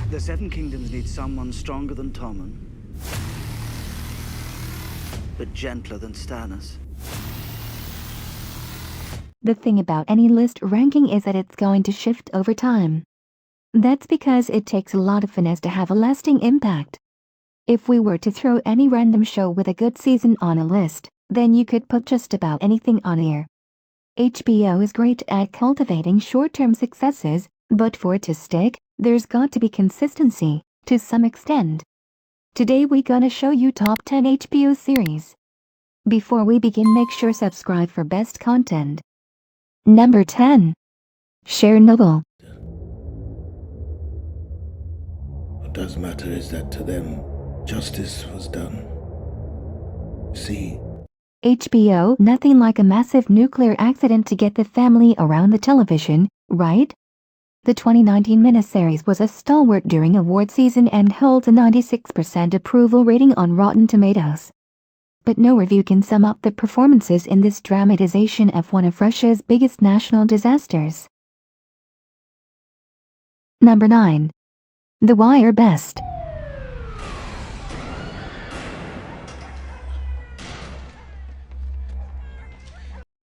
The Seven Kingdoms need someone stronger than Tommen, but gentler than Stannis. The thing about any list ranking is that it's going to shift over time. That's because it takes a lot of finesse to have a lasting impact. If we were to throw any random show with a good season on a list, then you could put just about anything on here. HBO is great at cultivating short-term successes, but for it to stick, there's got to be consistency, to some extent. Today we gonna show you top 10 HBO series. Before we begin, make sure subscribe for best content. Number 10. Chernobyl. What does matter is that to them, justice was done. See, HBO, nothing like a massive nuclear accident to get the family around the television, right? The 2019 miniseries was a stalwart during award season and holds a 96% approval rating on Rotten Tomatoes. But no review can sum up the performances in this dramatization of one of Russia's biggest national disasters. Number 9. The Wire Best.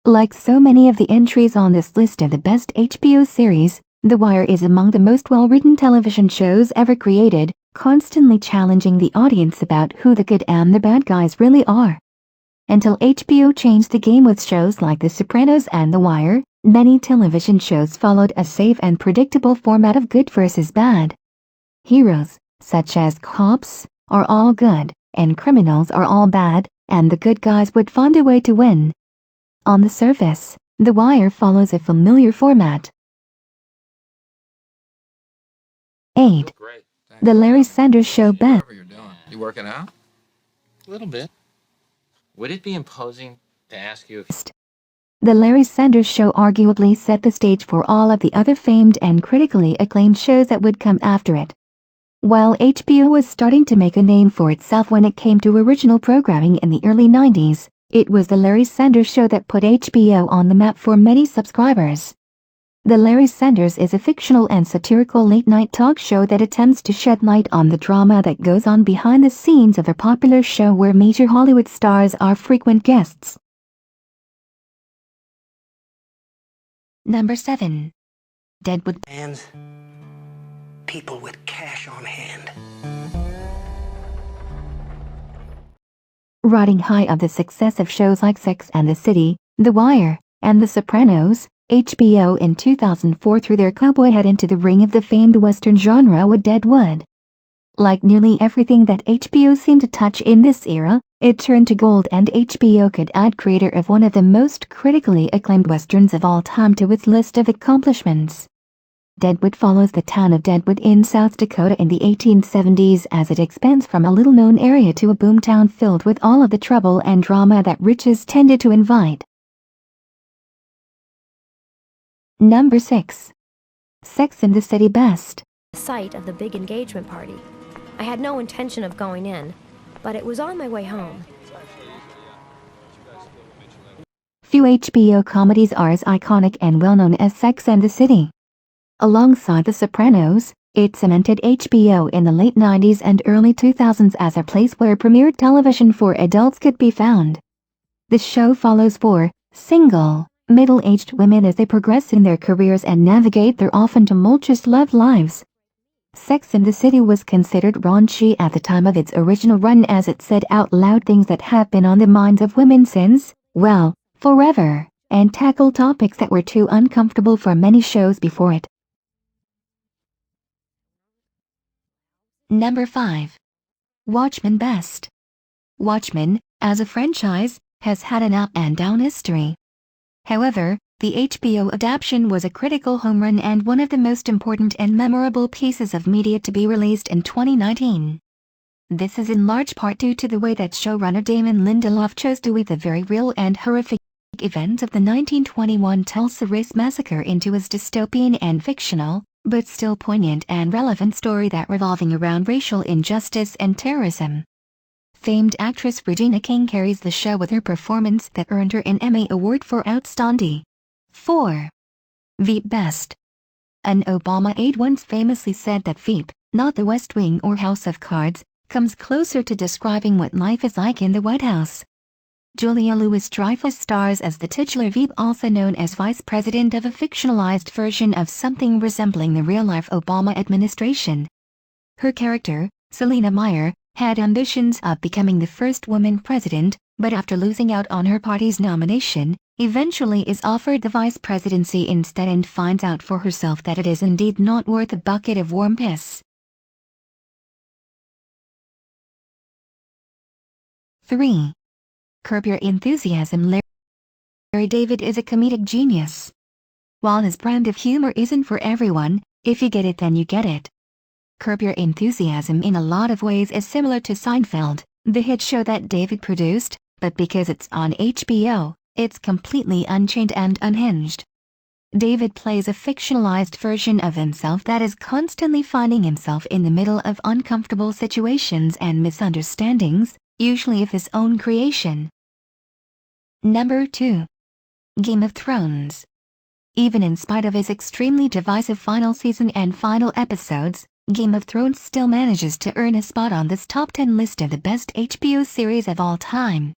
Like so many of the entries on this list of the best HBO series, The Wire is among the most well-written television shows ever created, constantly challenging the audience about who the good and the bad guys really are. Until HBO changed the game with shows like The Sopranos and The Wire, many television shows followed a safe and predictable format of good versus bad. Heroes, such as cops, are all good, and criminals are all bad, and the good guys would find a way to win. On the surface, The Wire follows a familiar format. 8. Great. Thanks. The Larry Sanders Show Best. Whatever you're doing. You working out? A little bit. Would it be imposing to ask you if... The Larry Sanders Show arguably set the stage for all of the other famed and critically acclaimed shows that would come after it. While HBO was starting to make a name for itself when it came to original programming in the early 90s, it was The Larry Sanders Show that put HBO on the map for many subscribers. The Larry Sanders is a fictional and satirical late-night talk show that attempts to shed light on the drama that goes on behind the scenes of a popular show where major Hollywood stars are frequent guests. Number 7. Deadwood. And people with cash on hand. Riding high of the success of shows like Sex and the City, The Wire, and The Sopranos, HBO in 2004 threw their cowboy hat into the ring of the famed Western genre with Deadwood. Like nearly everything that HBO seemed to touch in this era, it turned to gold, and HBO could add creator of one of the most critically acclaimed westerns of all time to its list of accomplishments. Deadwood follows the town of Deadwood in South Dakota in the 1870s as it expands from a little-known area to a boomtown filled with all of the trouble and drama that riches tended to invite. Number 6. Sex and the City Best. Site of the big engagement party. I had no intention of going in, but it was on my way home. Few HBO comedies are as iconic and well-known as Sex and the City. Alongside The Sopranos, it cemented HBO in the late 90s and early 2000s as a place where premiered television for adults could be found. The show follows four single, middle-aged women as they progress in their careers and navigate their often tumultuous love lives. Sex and the City was considered raunchy at the time of its original run, as it said out loud things that have been on the minds of women since, well, forever, and tackled topics that were too uncomfortable for many shows before it. Number 5. Watchmen Best. Watchmen, as a franchise, has had an up and down history. However, the HBO adaptation was a critical home run and one of the most important and memorable pieces of media to be released in 2019. This is in large part due to the way that showrunner Damon Lindelof chose to weave the very real and horrific events of the 1921 Tulsa Race Massacre into his dystopian and fictional, but still poignant and relevant story that revolving around racial injustice and terrorism. Famed actress Regina King carries the show with her performance that earned her an Emmy Award for Outstanding. 4. Veep Best. An Obama aide once famously said that Veep, not The West Wing or House of Cards, comes closer to describing what life is like in the White House. Julia Louis-Dreyfus stars as the titular VP, also known as Vice President of a fictionalized version of something resembling the real-life Obama administration. Her character, Selena Meyer, had ambitions of becoming the first woman president, but after losing out on her party's nomination, eventually is offered the vice presidency instead and finds out for herself that it is indeed not worth a bucket of warm piss. 3. Curb Your Enthusiasm. Larry David is a comedic genius. While his brand of humor isn't for everyone, if you get it then you get it. Curb Your Enthusiasm in a lot of ways is similar to Seinfeld, the hit show that David produced, but because it's on HBO, it's completely unchained and unhinged. David plays a fictionalized version of himself that is constantly finding himself in the middle of uncomfortable situations and misunderstandings, usually of his own creation. Number 2. Game of Thrones. Even in spite of its extremely divisive final season and final episodes, Game of Thrones still manages to earn a spot on this top 10 list of the best HBO series of all time.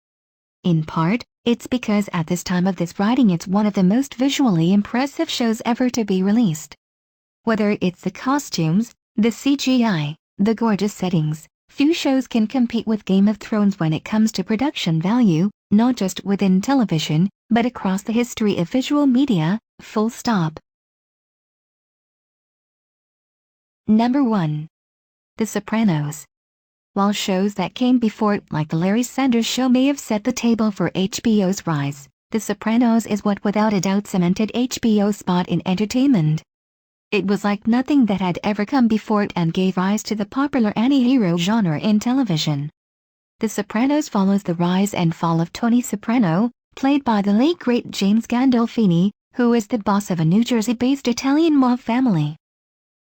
In part, it's because at this time of this writing it's one of the most visually impressive shows ever to be released. Whether it's the costumes, the CGI, the gorgeous settings, few shows can compete with Game of Thrones when it comes to production value, not just within television, but across the history of visual media, full stop. Number 1. The Sopranos. While shows that came before it like The Larry Sanders Show may have set the table for HBO's rise, The Sopranos is what without a doubt cemented HBO's spot in entertainment. It was like nothing that had ever come before it and gave rise to the popular anti-hero genre in television. The Sopranos follows the rise and fall of Tony Soprano, played by the late great James Gandolfini, who is the boss of a New Jersey-based Italian mob family.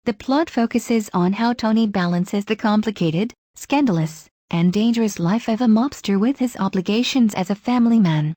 The plot focuses on how Tony balances the complicated, scandalous, and dangerous life of a mobster with his obligations as a family man.